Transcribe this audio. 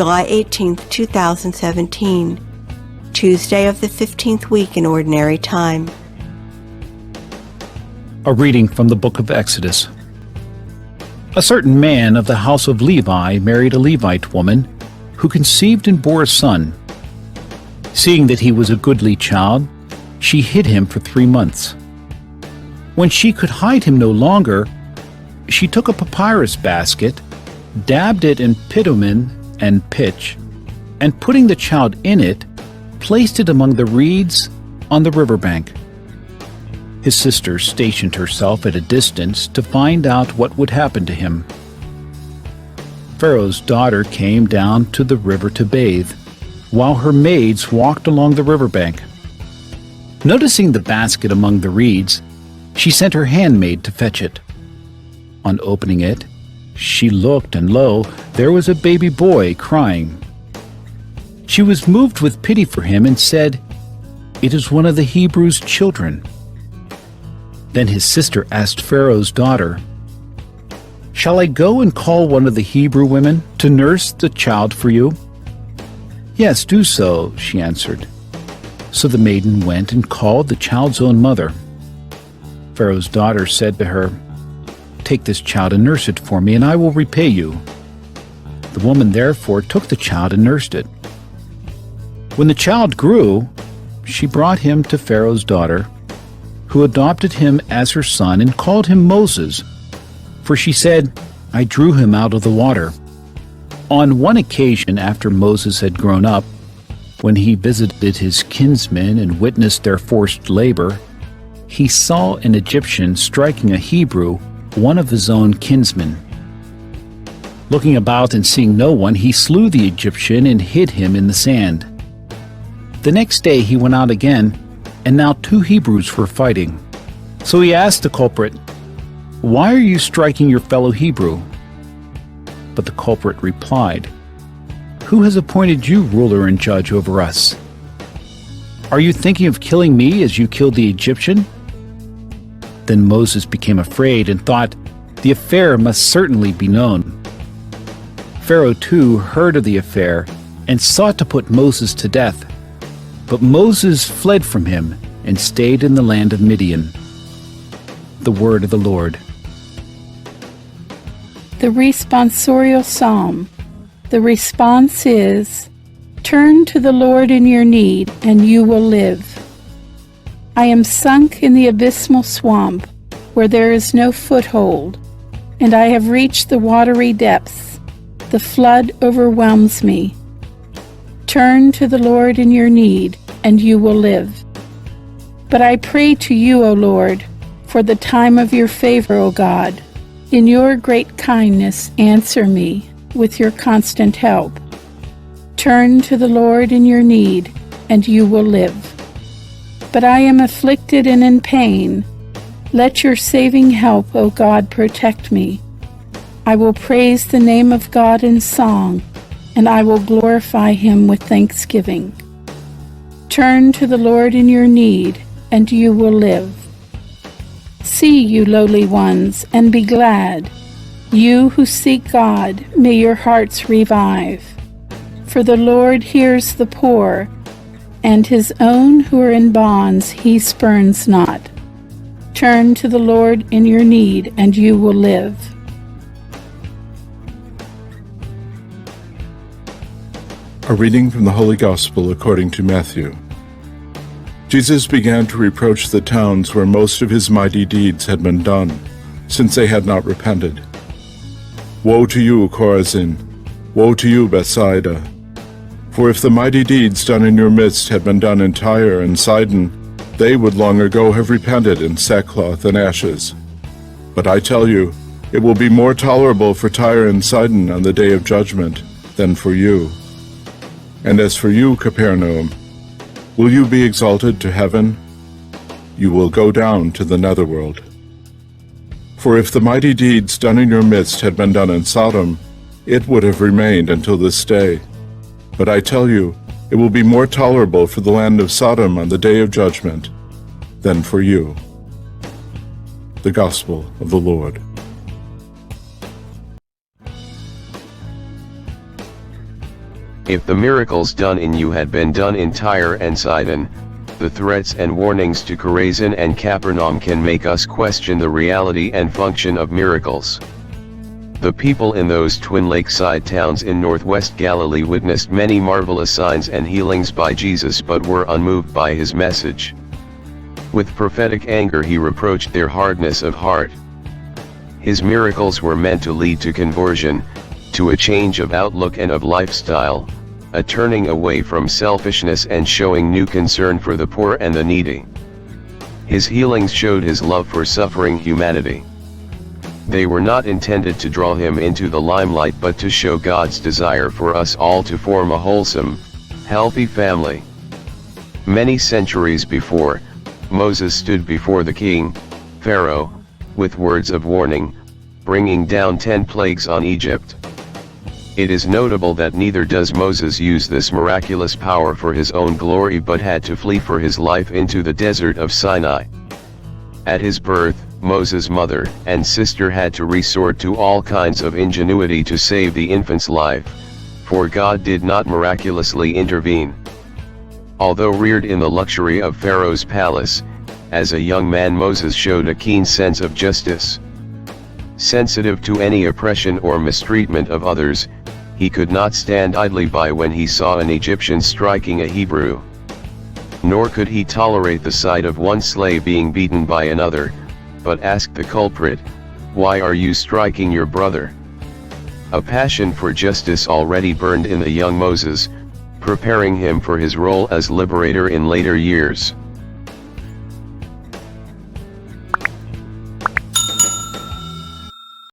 July 18th, 2017, Tuesday of the 15th week in Ordinary Time. A reading from the book of Exodus. A certain man of the house of Levi married a Levite woman, who conceived and bore a son. Seeing that he was a goodly child, she hid him for 3 months. When she could hide him no longer, she took a papyrus basket, dabbed it in bitumen and pitch, and putting the child in it, placed it among the reeds on the riverbank. His sister stationed herself at a distance to find out what would happen to him. Pharaoh's daughter came down to the river to bathe, while her maids walked along the riverbank. Noticing the basket among the reeds, she sent her handmaid to fetch it. On opening it, she looked, and lo, there was a baby boy crying. She was moved with pity for him and said, "It is one of the Hebrews' children." Then his sister asked Pharaoh's daughter, "Shall I go and call one of the Hebrew women to nurse the child for you?" "Yes, do so," she answered. So the maiden went and called the child's own mother. Pharaoh's daughter said to her, "Take this child and nurse it for me, and I will repay you." The woman therefore took the child and nursed it. When the child grew, she brought him to Pharaoh's daughter, who adopted him as her son and called him Moses, for she said, "I drew him out of the water." On one occasion after Moses had grown up, when he visited his kinsmen and witnessed their forced labor, he saw an Egyptian striking a Hebrew, one of his own kinsmen. Looking about and seeing no one, he slew the Egyptian and hid him in the sand. The next day he went out again, and now 2 Hebrews were fighting. So he asked the culprit, "Why are you striking your fellow Hebrew?" But the culprit replied, "Who has appointed you ruler and judge over us? Are you thinking of killing me as you killed the Egyptian?" Then Moses became afraid and thought, "The affair must certainly be known." Pharaoh too heard of the affair and sought to put Moses to death. But Moses fled from him and stayed in the land of Midian. The word of the Lord. The responsorial psalm. The response is, "Turn to the Lord in your need, and you will live." I am sunk in the abysmal swamp, where there is no foothold, and I have reached the watery depths. The flood overwhelms me. Turn to the Lord in your need, and you will live. But I pray to you, O Lord, for the time of your favor, O God. In your great kindness, answer me with your constant help. Turn to the Lord in your need, and you will live. But I am afflicted and in pain. Let your saving help, O God, protect me. I will praise the name of God in song, and I will glorify him with thanksgiving. Turn to the Lord in your need, and you will live. See, you lowly ones, and be glad. You who seek God, may your hearts revive. For the Lord hears the poor, and his own who are in bonds he spurns not. Turn to the Lord in your need, and you will live. A reading from the Holy Gospel according to Matthew. Jesus began to reproach the towns where most of his mighty deeds had been done, since they had not repented. Woe to you, Chorazin! Woe to you, Bethsaida! For if the mighty deeds done in your midst had been done in Tyre and Sidon, they would long ago have repented in sackcloth and ashes. But I tell you, it will be more tolerable for Tyre and Sidon on the day of judgment than for you. And as for you, Capernaum, will you be exalted to heaven? You will go down to the netherworld. For if the mighty deeds done in your midst had been done in Sodom, it would have remained until this day. But I tell you, it will be more tolerable for the land of Sodom on the day of judgment than for you. The Gospel of the Lord. If the miracles done in you had been done in Tyre and Sidon, the threats and warnings to Chorazin and Capernaum can make us question the reality and function of miracles. The people in those twin lakeside towns in northwest Galilee witnessed many marvelous signs and healings by Jesus but were unmoved by his message. With prophetic anger he reproached their hardness of heart. His miracles were meant to lead to conversion, to a change of outlook and of lifestyle, a turning away from selfishness and showing new concern for the poor and the needy. His healings showed his love for suffering humanity. They were not intended to draw him into the limelight but to show God's desire for us all to form a wholesome, healthy family. Many centuries before, Moses stood before the king, Pharaoh, with words of warning, bringing down 10 plagues on Egypt. It is notable that neither does Moses use this miraculous power for his own glory but had to flee for his life into the desert of Sinai. At his birth, Moses' mother and sister had to resort to all kinds of ingenuity to save the infant's life, for God did not miraculously intervene. Although reared in the luxury of Pharaoh's palace, as a young man Moses showed a keen sense of justice. Sensitive to any oppression or mistreatment of others, he could not stand idly by when he saw an Egyptian striking a Hebrew. Nor could he tolerate the sight of one slave being beaten by another, but asked the culprit, "Why are you striking your brother?" A passion for justice already burned in the young Moses, preparing him for his role as liberator in later years.